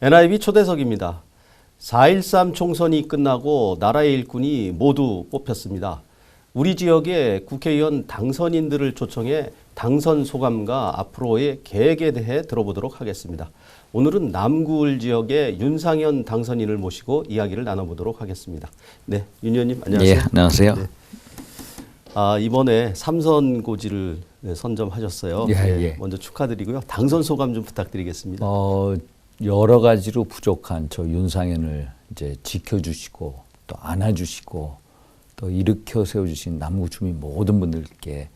NIB 초대석입니다. 4.13 총선이 끝나고 나라의 일꾼이 모두 뽑혔습니다. 우리 지역의 국회의원 당선인들을 초청해 당선 소감과 앞으로의 계획에 대해 들어보도록 하겠습니다. 오늘은 남구을 지역의 윤상현 당선인을 모시고 이야기를 나눠보도록 하겠습니다. 네, 윤 의원님 안녕하세요. 예, 안녕하세요. 네. 이번에 3선고지를 선점하셨어요. 예, 네, 예. 먼저 축하드리고요. 당선 소감 좀 부탁드리겠습니다. 여러 가지로 부족한 저 윤상현을 이제 지켜주시고 또 안아주시고 또 일으켜 세워주신 남구 주민 모든 분들께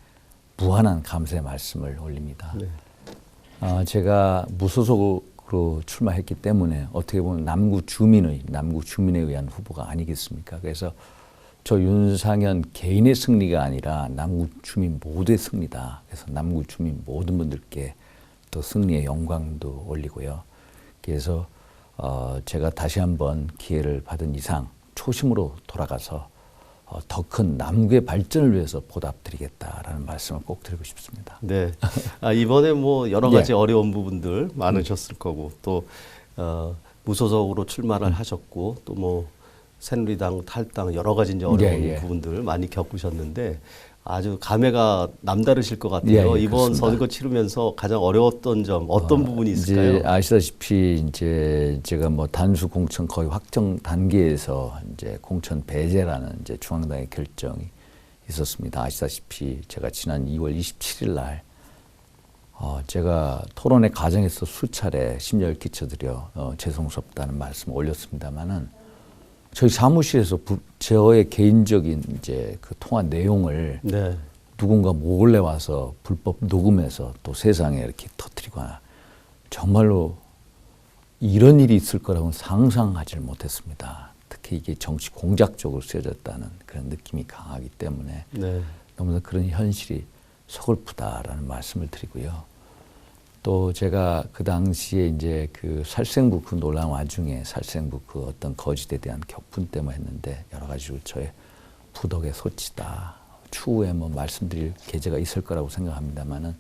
무한한 감사의 말씀을 올립니다. 네. 제가 무소속으로 출마했기 때문에 어떻게 보면 남구 주민에 의한 후보가 아니겠습니까? 그래서 저 윤상현 개인의 승리가 아니라 남구 주민 모두의 승리다. 그래서 남구 주민 모든 분들께 또 승리의 영광도 올리고요. 그래서 제가 다시 한번 기회를 받은 이상 초심으로 돌아가서 더 큰 남구의 발전을 위해서 보답드리겠다라는 말씀을 꼭 드리고 싶습니다. 네. 이번에 뭐 여러 가지 예. 어려운 부분들 많으셨을 거고 또 무소속으로 출마를 하셨고 또 뭐 새누리당 탈당 여러 가지 이제 어려운 부분들 많이 겪으셨는데 아주 감회가 남다르실 것 같아요. 이번 그렇습니다. 선거 치르면서 가장 어려웠던 점 어떤 부분이 있을까요? 이제 아시다시피 이제 제가 뭐 단수 공천 거의 확정 단계에서 이제 공천 배제라는 이제 중앙당의 결정이 있었습니다. 아시다시피 제가 지난 2월 27일 날 제가 토론회 과정에서 수차례 심려를 끼쳐드려 죄송스럽다는 말씀을 올렸습니다만은 저희 사무실에서 저의 개인적인 이제 그 통화 내용을 네. 누군가 몰래 와서 불법 녹음해서 또 세상에 이렇게 터뜨리거나 정말로 이런 일이 있을 거라고는 상상하지 못했습니다. 특히 이게 정치 공작적으로 쓰여졌다는 그런 느낌이 강하기 때문에 네. 너무나 그런 현실이 서글프다라는 말씀을 드리고요. 또 제가 그 당시에 이제 그 살생부 그 논란 와중에 살생부 그 어떤 거짓에 대한 격분 때문에 했는데 여러 가지로 저의 부덕의 소치다. 추후에 뭐 말씀드릴 계제가 있을 거라고 생각합니다만은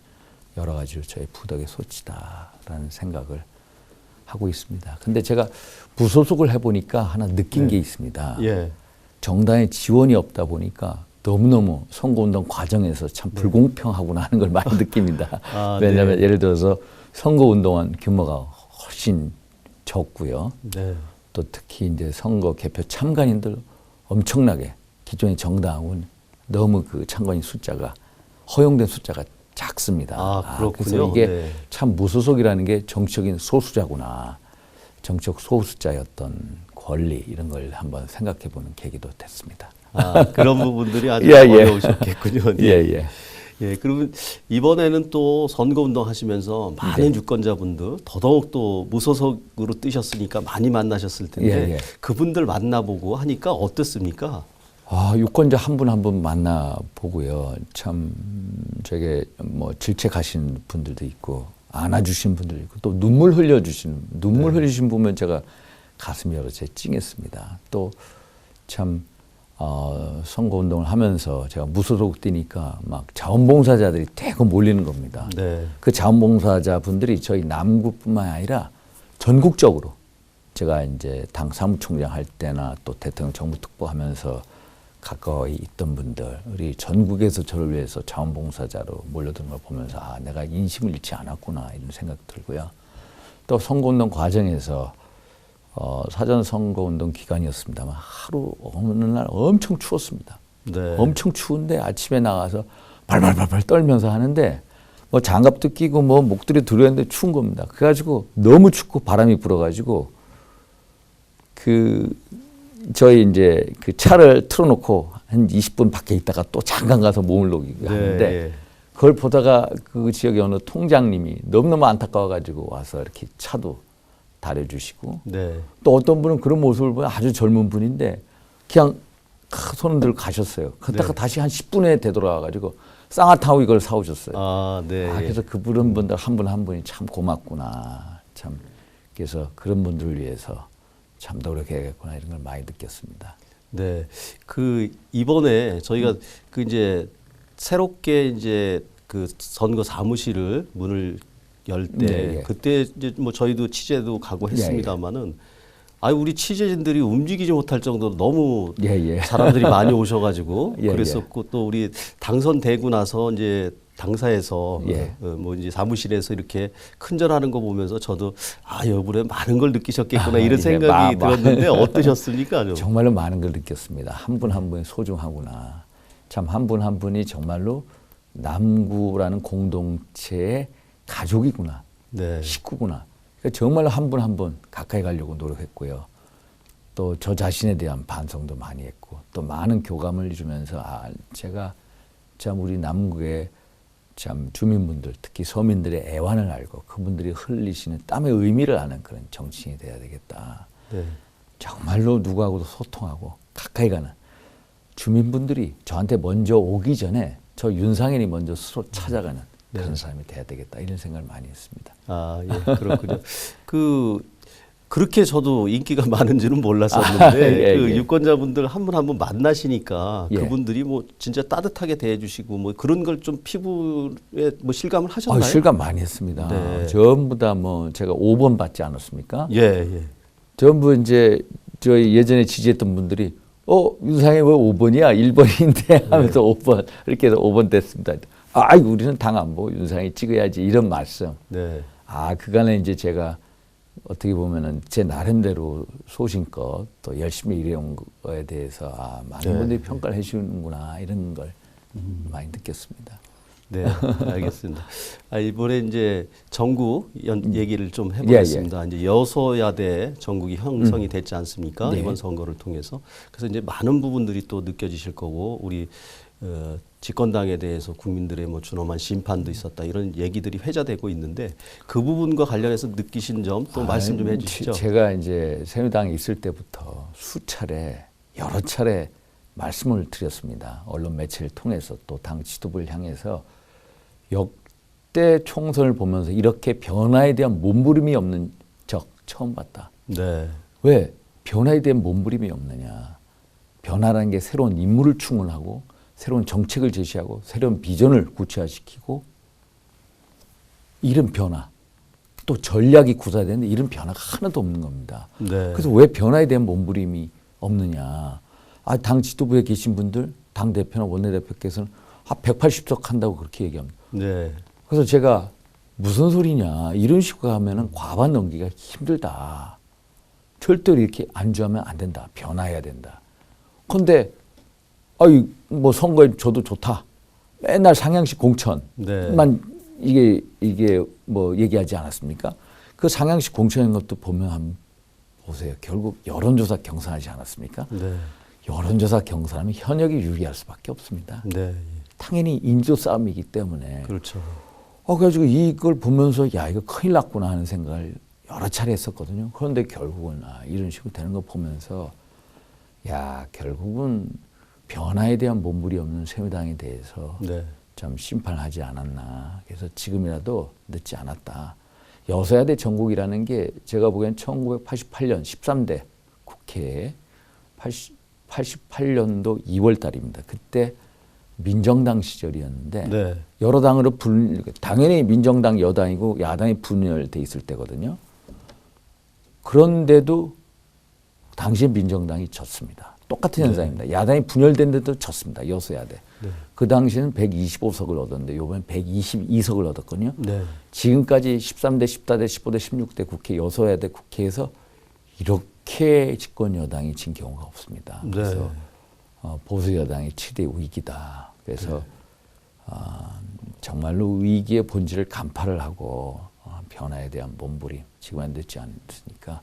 여러 가지로 저의 부덕의 소치다라는 생각을 하고 있습니다. 근데 제가 무소속을 해보니까 하나 느낀 게 있습니다. 예. 정당의 지원이 없다 보니까 너무너무 선거운동 과정에서 참 불공평하구나 하는 걸 많이 느낍니다. 왜냐하면 예를 들어서 선거운동한 규모가 훨씬 적고요. 네. 또 특히 이제 선거 개표 참관인들 엄청나게 기존의 정당은 너무 그 참관인 숫자가 허용된 숫자가 작습니다. 그렇군요. 그래서 이게 참 무소속이라는 게 정치적인 소수자구나. 정치적 소수자의 어떤 권리 이런 걸 한번 생각해 보는 계기도 됐습니다. 그런 부분들이 아주 어려우셨겠군요. 예. 그러면 이번에는 또 선거운동 하시면서 많은 유권자분들 더더욱 또 무소속으로 뜨셨으니까 많이 만나셨을 텐데 그분들 만나보고 하니까 어떻습니까? 유권자 한 분 한 분 만나보고요. 참 저게 뭐 질책하신 분들도 있고 안아주신 분들도 있고 또 눈물 흘리신 보면 제가 가슴이 여러 채 찡했습니다. 또 참 선거운동을 하면서 제가 무소속 뛰니까 막 자원봉사자들이 대거 몰리는 겁니다. 네. 그 자원봉사자 분들이 저희 남구뿐만 아니라 전국적으로 제가 이제 당 사무총장 할 때나 또 대통령 정부특보 하면서 가까이 있던 분들이 전국에서 저를 위해서 자원봉사자로 몰려드는 걸 보면서 내가 인심을 잃지 않았구나 이런 생각 들고요. 또 선거운동 과정에서 사전 선거운동 기간이었습니다만 어느 날 엄청 추웠습니다. 네. 엄청 추운데 아침에 나가서 발발발발 떨면서 하는데 뭐 장갑도 끼고 뭐 목도리 두르는데 추운 겁니다. 그래가지고 너무 춥고 바람이 불어가지고 저희 이제 그 차를 틀어놓고 한 20분 밖에 있다가 또 잠깐 가서 몸을 녹이고 하는데 그걸 보다가 그 지역의 어느 통장님이 너무너무 안타까워가지고 와서 이렇게 차도 다려주시고 또 어떤 분은 그런 모습을 보면 아주 젊은 분인데 그냥 손을 들고 가셨어요. 그러다가 다시 한 10분에 되돌아와가지고 쌍화탕하고 이걸 사오셨어요. 그래서 그분 분들 한 분 한 분이 참 고맙구나. 참 그래서 그런 분들을 위해서 참 노력해야겠구나 이런 걸 많이 느꼈습니다. 네, 이번에 저희가 이제 새롭게 이제 그 선거 사무실을 문을 열 때 네, 예. 그때 이제 뭐 저희도 취재도 가고 예, 했습니다마는 우리 취재진들이 움직이지 못할 정도로 너무 예, 예. 사람들이 많이 오셔가지고 예, 그랬었고 또 우리 당선되고 나서 이제 당사에서 예. 뭐 이제 사무실에서 이렇게 큰절하는 거 보면서 저도 이번에 많은 걸 느끼셨겠구나 이런 예, 생각이 들었는데 어떠셨습니까? 좀? 정말로 많은 걸 느꼈습니다. 한 분 한 분이 소중하구나. 참 한 분 한 분이 정말로 남구라는 공동체의 가족이구나. 네. 식구구나. 그러니까 정말로 한 분 한 분 가까이 가려고 노력했고요. 또 저 자신에 대한 반성도 많이 했고 또 많은 교감을 이루면서 제가 참 우리 남구의 참 주민분들 특히 서민들의 애환을 알고 그분들이 흘리시는 땀의 의미를 아는 그런 정치인이 돼야 되겠다. 네. 정말로 누구하고도 소통하고 가까이 가는 주민분들이 저한테 먼저 오기 전에 저 윤상현이 먼저 스스로 찾아가는 그런 사람이 돼야 되겠다 이런 생각을 많이 했습니다. 예, 그렇군요. 그렇게 저도 인기가 많은지는 몰랐었는데 예, 그 예. 유권자분들 한 분 한 분 만나시니까 예. 그분들이 뭐 진짜 따뜻하게 대해주시고 뭐 그런 걸 좀 피부에 뭐 실감을 하셨나요? 실감 많이 했습니다. 네. 전부 다 뭐 제가 5번 받지 않았습니까? 예, 예. 전부 이제 저희 예전에 지지했던 분들이 윤상이 왜 5번이야? 1번인데 하면서 5번 이렇게 해서 5번 됐습니다. 우리는 당 안 보고 윤상이 찍어야지 이런 말씀. 네. 그간에 이제 제가 어떻게 보면은 제 나름대로 소신껏 또 열심히 일해온 거에 대해서 많은 네. 분들이 평가를 해주는구나 이런 걸 많이 느꼈습니다. 네, 알겠습니다. 이번에 이제 전국 얘기를 좀 해보겠습니다. 이제 여소야대 전국이 형성이 됐지 않습니까? 네. 이번 선거를 통해서. 그래서 이제 많은 부분들이 또 느껴지실 거고 우리 집권당에 대해서 국민들의 뭐 준엄한 심판도 있었다 이런 얘기들이 회자되고 있는데 그 부분과 관련해서 느끼신 점 또 말씀 좀 해주시죠. 제가 이제 새누리당에 있을 때부터 여러 차례 말씀을 드렸습니다. 언론 매체를 통해서 또 당 지도부를 향해서 역대 총선을 보면서 이렇게 변화에 대한 몸부림이 없는 적 처음 봤다. 네. 왜 변화에 대한 몸부림이 없느냐. 변화라는 게 새로운 인물을 충원하고 새로운 정책을 제시하고 새로운 비전을 구체화시키고 이런 변화 또 전략이 구사되는데 이런 변화가 하나도 없는 겁니다. 네. 그래서 왜 변화에 대한 몸부림이 없느냐. 당 지도부에 계신 분들 당대표나 원내대표께서는 180석 한다고 그렇게 얘기합니다. 네. 그래서 제가 무슨 소리냐 이런 식으로 하면은 과반 넘기가 힘들다. 절대로 이렇게 안주하면 안 된다. 변화해야 된다. 그런데 뭐 선거에 저도 좋다. 맨날 상향식 공천만 이게 뭐 얘기하지 않았습니까? 그 상향식 공천인 것도 보면 한번 보세요. 결국 여론조사 경선하지 않았습니까? 네. 여론조사 경선하면 현역이 유리할 수밖에 없습니다. 네. 당연히 인조 싸움이기 때문에. 그렇죠. 그래가지고 이걸 보면서 이거 큰일 났구나 하는 생각을 여러 차례 했었거든요. 그런데 결국은 이런 식으로 되는 거 보면서 결국은 변화에 대한 몸부림 없는 새누리당에 대해서 네. 좀 심판하지 않았나. 그래서 지금이라도 늦지 않았다. 여소야대 전국이라는 게 제가 보기엔 1988년 13대 국회에 88년도 2월 달입니다. 그때 민정당 시절이었는데 네. 여러 당으로 당연히 민정당 여당이고 야당이 분열돼 있을 때거든요. 그런데도 당시에 민정당이 졌습니다. 똑같은 현상입니다. 야당이 분열된데도 졌습니다. 여소야대. 네. 그 당시에는 125석을 얻었는데 이번엔 122석을 얻었거든요. 네. 지금까지 13대, 14대, 15대, 16대 국회 여소야대 국회에서 이렇게 집권 여당이 진 경우가 없습니다. 네. 그래서 보수 여당이 최대 위기다. 그래서 정말로 위기의 본질을 간파를 하고 변화에 대한 몸부림 지금은 늦지 않으니까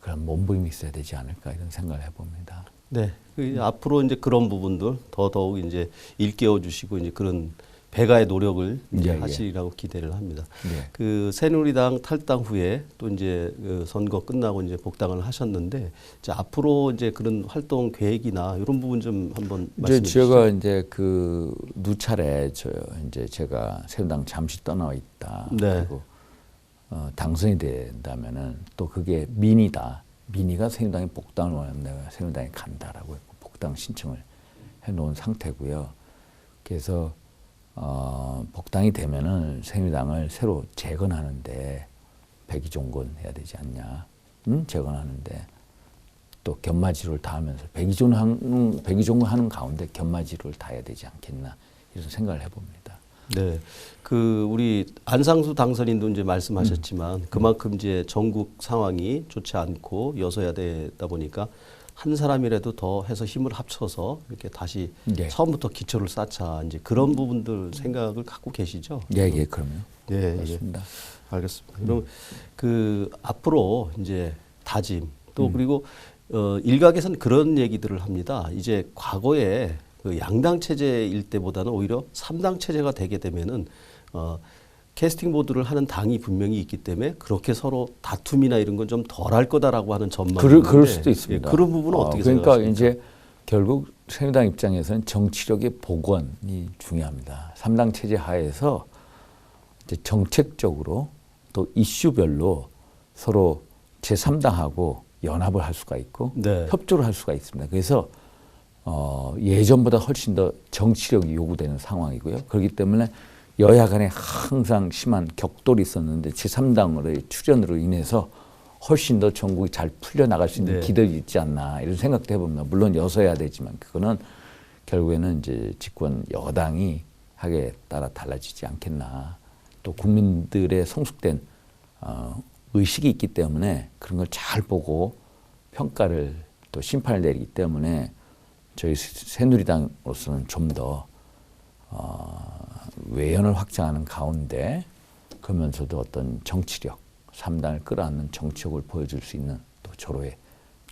그런 몸부림이 있어야 되지 않을까 이런 생각을 해봅니다. 네. 앞으로 이제 그런 부분들 더더욱 이제 일깨워 주시고 이제 그런 배가의 노력을 이제 하시리라고 기대를 합니다. 네. 그 새누리당 탈당 후에 또 이제 그 선거 끝나고 이제 복당을 하셨는데 이제 앞으로 이제 그런 활동 계획이나 이런 부분 좀 한번 말씀해 주시죠. 제가 이제 그 누차례 이제 제가 새누리당 잠시 떠나 있다. 네. 그리고 당선이 된다면은 또 그게 민의다. 민의가 새누리당에 복당을 원하면 내가 새누리당에 간다라고 했고 복당 신청을 해놓은 상태고요. 그래서 복당이 되면은 새누리당을 새로 재건하는데 백의종군 해야 되지 않냐? 재건하는데 또 견마지로를 다하면서 백의종군 하는 가운데 견마지로를 다해야 되지 않겠나 이런 생각을 해봅니다. 네, 우리 안상수 당선인도 이제 말씀하셨지만 그만큼 이제 전국 상황이 좋지 않고 여소야대다 보니까 한 사람이라도 더 해서 힘을 합쳐서 이렇게 다시 네. 처음부터 기초를 쌓자 이제 그런 부분들 생각을 갖고 계시죠? 예, 그럼요. 네, 그렇습니다. 알겠습니다. 그럼 앞으로 이제 다짐 또 그리고 일각에서는 그런 얘기들을 합니다. 이제 과거에 그 양당 체제일 때보다는 오히려 3당 체제가 되게 되면은 캐스팅 보드를 하는 당이 분명히 있기 때문에 그렇게 서로 다툼이나 이런 건 좀 덜할 거다라고 하는 전망이 그럴 수도 있습니다. 예, 그런 부분은 어떻게 그러니까 생각하십니까? 이제 결국 새누리당 입장에서는 정치력의 복원이 중요합니다. 3당 체제 하에서 이제 정책적으로 또 이슈별로 서로 제3당하고 연합을 할 수가 있고 네. 협조를 할 수가 있습니다. 그래서 예전보다 훨씬 더 정치력이 요구되는 상황이고요. 그렇기 때문에 여야 간에 항상 심한 격돌이 있었는데 제3당으로의 출연으로 인해서 훨씬 더 전국이 잘 풀려나갈 수 있는 네. 기득이 있지 않나 이런 생각도 해봅니다. 물론 여서야 되지만 그거는 결국에는 이제 집권 여당이 하기에 따라 달라지지 않겠나. 또 국민들의 성숙된 의식이 있기 때문에 그런 걸 잘 보고 평가를 또 심판을 내리기 때문에 저희 새누리당으로서는 좀 더 외연을 확장하는 가운데 그러면서도 어떤 정치력, 3당을 끌어안는 정치력을 보여줄 수 있는 또 조로의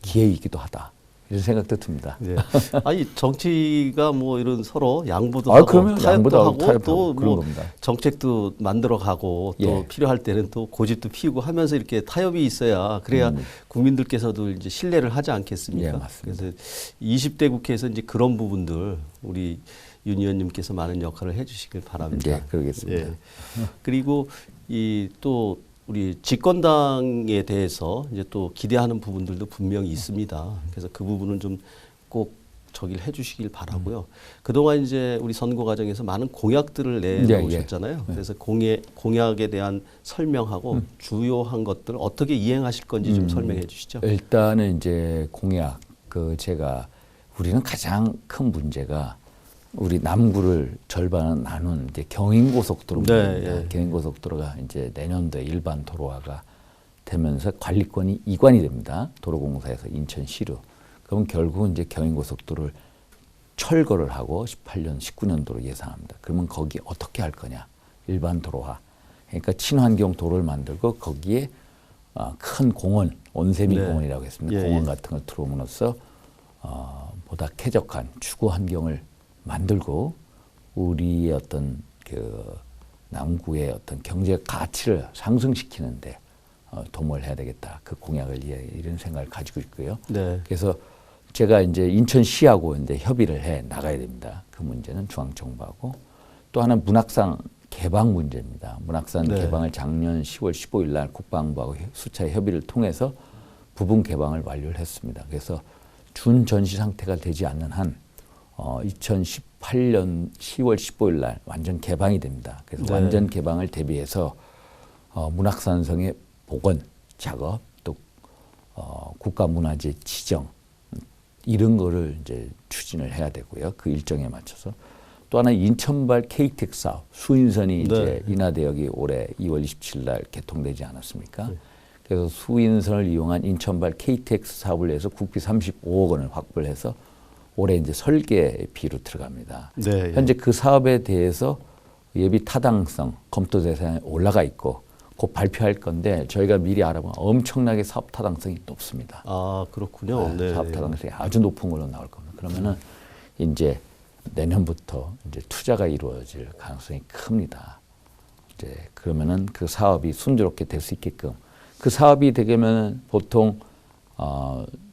기회이기도 하다. 이런 생각도 듭니다. 네. 아니 정치가 뭐 이런 서로 양보도 그러면 하고 양보도 타협도 하고 하고 타협하고 또 그런 뭐 겁니다. 정책도 만들어가고 또 예. 필요할 때는 또 고집도 피우고 하면서 이렇게 타협이 있어야 그래야 국민들께서도 이제 신뢰를 하지 않겠습니까? 예, 맞습니다. 그래서 20대 국회에서 이제 그런 부분들 우리 윤 의원님께서 많은 역할을 해주시길 바랍니다. 예, 그러겠습니다. 예. 그리고 이 또 우리 집권당에 대해서 이제 또 기대하는 부분들도 분명히 있습니다. 그래서 그 부분은 좀 꼭 저기를 해주시길 바라고요. 그동안 이제 우리 선거 과정에서 많은 공약들을 내놓으셨잖아요. 그래서 공약에 대한 설명하고 주요한 것들 어떻게 이행하실 건지 좀 설명해 주시죠. 일단은 이제 공약 우리는 가장 큰 문제가 우리 남구를 절반은 나눈 이제 경인고속도로 문제입니다. 네, 예. 경인고속도로가 이제 내년도에 일반 도로화가 되면서 관리권이 이관이 됩니다. 도로공사에서 인천시로. 그럼 결국은 이제 경인고속도로를 철거를 하고 18년, 19년도로 예상합니다. 그러면 거기 어떻게 할 거냐? 일반 도로화. 그러니까 친환경 도로를 만들고 거기에 큰 공원, 온세미 네. 공원이라고 했습니다. 예, 공원 예. 같은 걸 들어옴으로써 보다 쾌적한 주거 환경을 만들고 우리의 어떤 그 남구의 어떤 경제 가치를 상승시키는데 도모를 해야 되겠다. 그 공약을 이런 생각을 가지고 있고요. 네. 그래서 제가 이제 인천시하고 이제 협의를 해 나가야 됩니다. 그 문제는 중앙정부하고 또 하나 문학산 개방 문제입니다. 문학산 네. 개방을 작년 10월 15일 날 국방부하고 수차의 협의를 통해서 부분 개방을 완료를 했습니다. 그래서 준 전시 상태가 되지 않는 한 2018년 10월 15일 날 완전 개방이 됩니다. 그래서 네. 완전 개방을 대비해서 문학산성의 복원 작업 또 국가문화재 지정 이런 거를 이제 추진을 해야 되고요. 그 일정에 맞춰서 또 하나 인천발 KTX 사업 수인선이 이제 네. 인하대역이 올해 2월 27일 날 개통되지 않았습니까? 그래서 수인선을 이용한 인천발 KTX 사업을 위해서 국비 35억 원을 확보를 해서 올해 이제 설계비로 들어갑니다. 네. 현재 그 사업에 대해서 예비 타당성 검토 대상에 올라가 있고 곧 발표할 건데 저희가 미리 알아보면 엄청나게 사업 타당성이 높습니다. 아 그렇군요. 네. 사업 타당성이 아주 높은 걸로 나올 겁니다. 그러면은 이제 내년부터 이제 투자가 이루어질 가능성이 큽니다. 이제 그러면은 그 사업이 순조롭게 될 수 있게끔 그 사업이 되려면 보통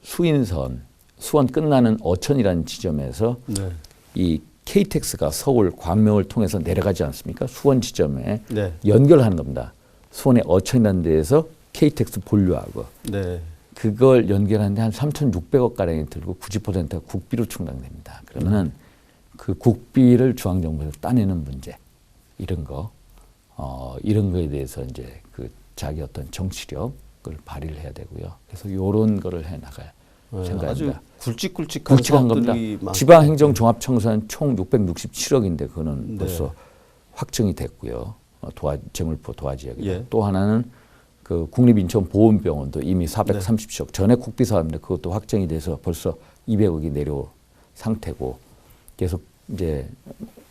수원 끝나는 어천이라는 지점에서 네. 이 KTX가 서울 광명을 통해서 내려가지 않습니까? 수원 지점에 네. 연결하는 겁니다. 수원의 어천이라는 데에서 KTX 본류하고 네. 그걸 연결하는데 한 3,600억 가량이 들고 90%가 국비로 충당됩니다. 그러면은 그 국비를 중앙정부에서 따내는 문제 이런 이런 거에 대해서 이제 그 자기 어떤 정치력을 발휘를 해야 되고요. 그래서 이런 거를 해 나갈 생각입니다. 아주 굵직굵직한 굵직한 겁니다. 지방행정종합청산 총 667억인데 그거는 벌써 확정이 됐고요. 재물포 도화지역에 예. 또 하나는 그 국립인천보건병원도 이미 430억 전에 국비 사업인데 그것도 확정이 돼서 벌써 200억이 내려온 상태고 계속 이제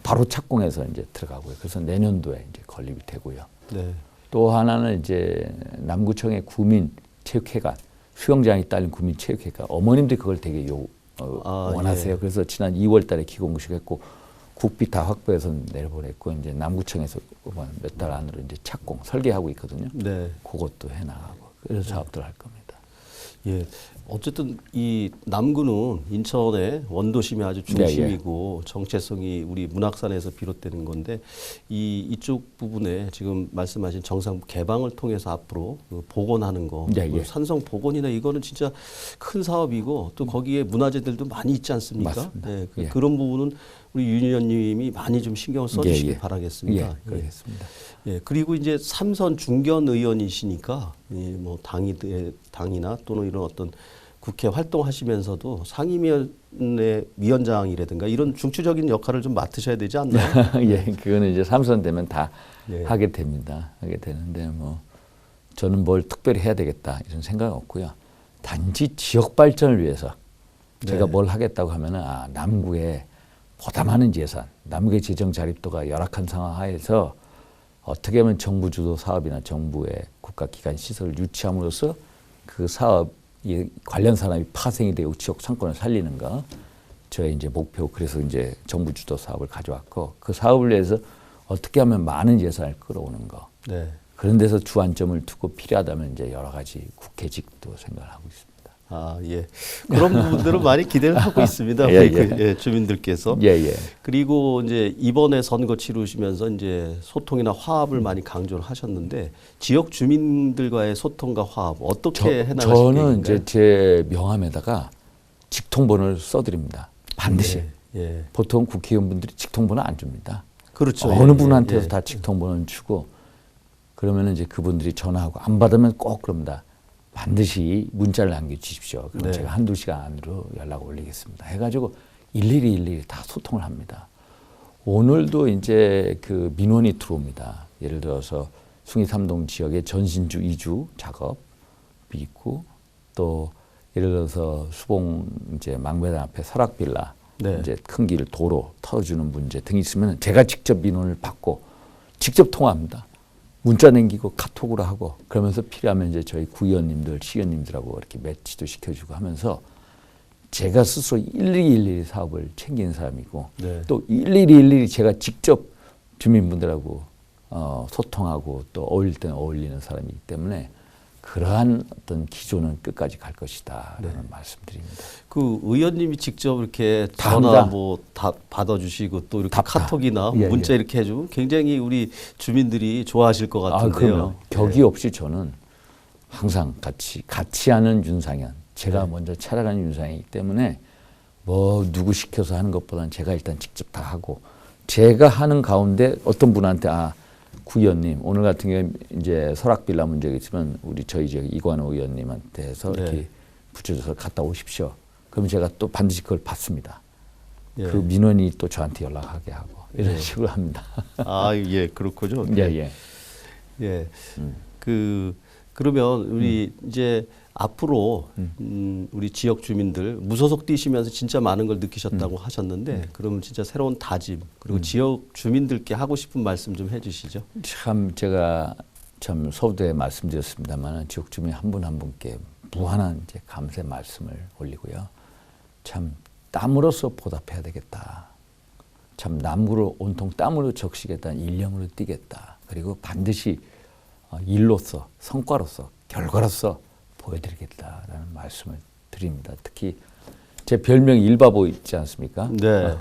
바로 착공해서 이제 들어가고요. 그래서 내년도에 이제 건립이 되고요. 네. 또 하나는 이제 남구청의 구민체육회관 수영장이 딸린 구민체육회관 어머님들이 그걸 되게 원하세요. 예. 그래서 지난 2월달에 기공식했고 국비 다 확보해서 내려보냈고 이제 남구청에서 몇 달 안으로 이제 착공 설계하고 있거든요. 네. 그것도 해나가고 그래서 사업들 할 겁니다. 예. 어쨌든 이 남구는 인천의 원도심이 아주 중심이고 정체성이 우리 문학산에서 비롯되는 건데 이쪽 부분에 지금 말씀하신 정상부 개방을 통해서 앞으로 그 복원하는 거, 그 산성 복원이나 이거는 진짜 큰 사업이고 또 거기에 문화재들도 많이 있지 않습니까? 맞습니다. 네, 그런 부분은 우리 윤 의원님이 많이 좀 신경을 써주시기 바라겠습니다. 그렇겠습니다. 예, 그리고 이제 삼선 중견 의원이시니까 뭐 당이나 또는 이런 어떤 국회 활동하시면서도 상임위원회 위원장이라든가 이런 중추적인 역할을 좀 맡으셔야 되지 않나요? 예, 그거는 이제 삼선되면 다 하게 됩니다. 하게 되는데 뭐 저는 뭘 특별히 해야 되겠다 이런 생각은 없고요. 단지 지역 발전을 위해서 제가 뭘 하겠다고 하면은 남구에 보다 많은 예산, 남구의 재정 자립도가 열악한 상황 하에서 어떻게 하면 정부 주도 사업이나 정부의 국가기관 시설을 유치함으로써 그 사업 관련 산업이 파생이 되고 지역 상권을 살리는 거 저의 이제 목표. 그래서 이제 정부 주도 사업을 가져왔고 그 사업을 위해서 어떻게 하면 많은 예산을 끌어오는 거. 네. 그런 데서 주안점을 두고 필요하다면 이제 여러 가지 국회직도 생각을 하고 있습니다. 예. 그런 부분들은 많이 기대를 하고 있습니다. 주민들께서. 그리고 이제 이번에 선거 치르시면서 이제 소통이나 화합을 많이 강조를 하셨는데 지역 주민들과의 소통과 화합 어떻게 해나가실 계획인가요? 저는 이제 제 명함에다가 직통번호를 써드립니다. 반드시. 보통 국회의원분들이 직통번호 안 줍니다. 그렇죠. 어느 분한테도 다 직통번호를 주고 그러면 이제 그분들이 전화하고 안 받으면 꼭 그럽니다. 반드시 문자를 남겨주십시오. 그럼 제가 한두 시간 안으로 연락을 올리겠습니다. 해가지고 일일이 다 소통을 합니다. 오늘도 이제 그 민원이 들어옵니다. 예를 들어서 숭이 3동 지역의 전신주 이주 작업이 있고 또 예를 들어서 수봉 이제 망배단 앞에 설악빌라 이제 큰 길 도로 터주는 문제 등이 있으면 제가 직접 민원을 받고 직접 통화합니다. 문자 남기고 카톡으로 하고 그러면서 필요하면 이제 저희 구의원님들, 시의원님들하고 이렇게 매치도 시켜주고 하면서 제가 스스로 일일이 사업을 챙기는 사람이고 또 일일이 제가 직접 주민분들하고 소통하고 또 어울릴 때는 어울리는 사람이기 때문에 그러한 어떤 기조는 끝까지 갈 것이다라는 말씀드립니다. 그 의원님이 직접 이렇게 전화 뭐 다 받아주시고 또 이렇게 카톡이나 문자 이렇게 해주면 굉장히 우리 주민들이 좋아하실 것 같은데요. 그럼요. 격이 없이 저는 항상 같이 하는 윤상현, 제가 먼저 찾아가는 윤상현이기 때문에 뭐 누구 시켜서 하는 것보다는 제가 일단 직접 다 하고 제가 하는 가운데 어떤 분한테 구의원님 오늘 같은 경우에 이제 설악빌라 문제가 있으면 저희 지역 이관호 의원님한테 해서 이렇게 붙여줘서 갔다 오십시오. 그럼 제가 또 반드시 그걸 받습니다. 그 민원이 또 저한테 연락하게 하고 이런 식으로 합니다. 그렇군요. 그러면 우리 이제 앞으로 우리 지역 주민들 무소속 뛰시면서 진짜 많은 걸 느끼셨다고 하셨는데 그러면 진짜 새로운 다짐 그리고 지역 주민들께 하고 싶은 말씀 좀 해주시죠. 참 제가 참 서두에 말씀드렸습니다만 지역 주민 한 분 한 분께 무한한 이제 감사의 말씀을 올리고요. 참 땀으로써 보답해야 되겠다. 참 남구를 온통 땀으로 적시겠다는 일념으로 뛰겠다. 그리고 반드시 일로서 성과로서 결과로서 보여드리겠다라는 말씀을 드립니다. 특히 제 별명 일바보 있지 않습니까?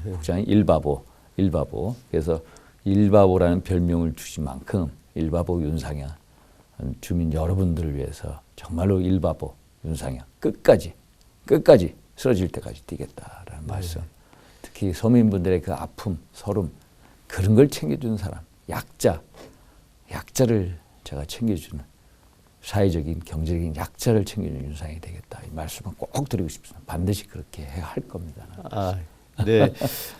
국장이 일바보. 그래서 일바보라는 별명을 주신 만큼 일바보 윤상현 주민 여러분들을 위해서 정말로 일바보 윤상현 끝까지 쓰러질 때까지 뛰겠다라는 말씀. 특히 특히 서민분들의 그 아픔, 서름 그런 걸 챙겨주는 사람, 약자를 제가 챙겨주는 사회적인 경제적인 약자를 챙겨주는 윤상이 되겠다. 이 말씀을 꼭 드리고 싶습니다. 반드시 그렇게 해야 할 겁니다. 아, 네,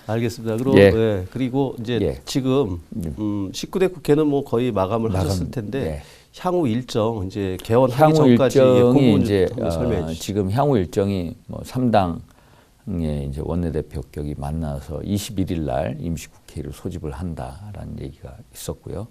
알겠습니다. 그리고 예. 예, 그리고 이제 예. 지금 19대 국회는 뭐 거의 마감을 하셨을 텐데 예. 향후 일정 이제 개원하기 향후 전까지 그 일정이 부분 이제 좀 설명해 주시죠. 지금 향후 일정이 뭐 3당의 이제 원내대표격이 만나서 21일 날 임시국회를 소집을 한다라는 얘기가 있었고요.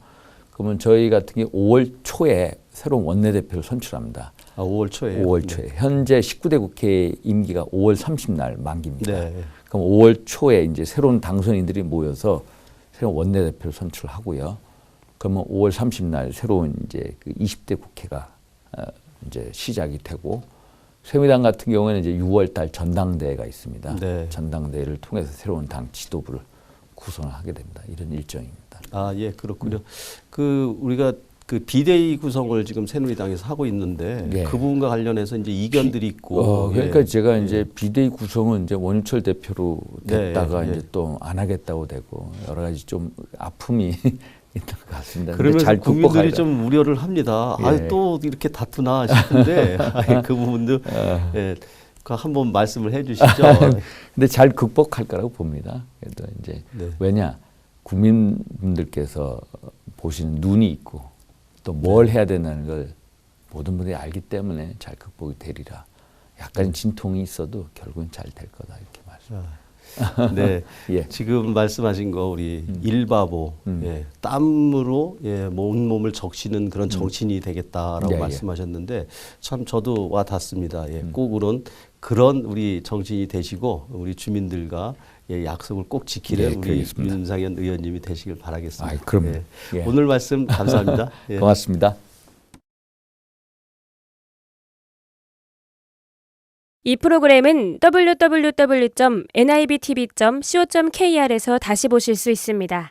그러면 저희 같은 경우 5월 초에 새로운 원내대표를 선출합니다. 아, 5월 초에. 5월 초에. 현재 19대 국회 임기가 5월 30날 만기입니다. 네. 그럼 5월 초에 이제 새로운 당선인들이 모여서 새로운 원내대표를 선출하고요. 그러면 5월 30날 새로운 이제 그 20대 국회가 이제 시작이 되고 새누리당 같은 경우에는 이제 6월 달 전당대회가 있습니다. 네. 전당대회를 통해서 새로운 당 지도부를 구성을 하게 됩니다. 이런 일정입니다. 아, 예, 그렇군요. 그 우리가 그 비대위 구성을 지금 새누리당에서 하고 있는데 예. 그 부분과 관련해서 이제 이견들이 있고. 그러니까 예. 제가 이제 비대위 구성은 이제 원유철 대표로 됐다가 네, 예. 이제 또 안 하겠다고 되고 여러 가지 좀 아픔이 있는 것 같습니다. 근데 그러면서 잘 국민들이 극복하려- 좀 우려를 합니다. 예. 아, 또 이렇게 다투나 싶은데 그 부분도 예, 그 한번 말씀을 해주시죠. 근데 잘 극복할 거라고 봅니다. 그래도 이제 네. 왜냐 국민분들께서 보시는 눈이 있고 또 뭘 해야 된다는 걸 모든 분들이 알기 때문에 잘 극복이 되리라. 약간 진통이 있어도 결국은 잘 될 거다 이렇게 말씀. 네, 예. 지금 말씀하신 거 우리 일바보, 예, 땀으로 예, 몸을 적시는 그런 정치인이 되겠다라고 예, 예. 말씀하셨는데 참 저도 와 닿습니다. 예, 꼭 그런 우리 정치인이 되시고 우리 주민들과 예, 약속을 꼭 지키는 예, 우리 그러겠습니다. 윤상현 의원님이 되시길 바라겠습니다. 아이, 그럼요. 예. 예. 오늘 말씀 감사합니다. 예. 고맙습니다. 이 프로그램은 www.nibtv.co.kr에서 다시 보실 수 있습니다.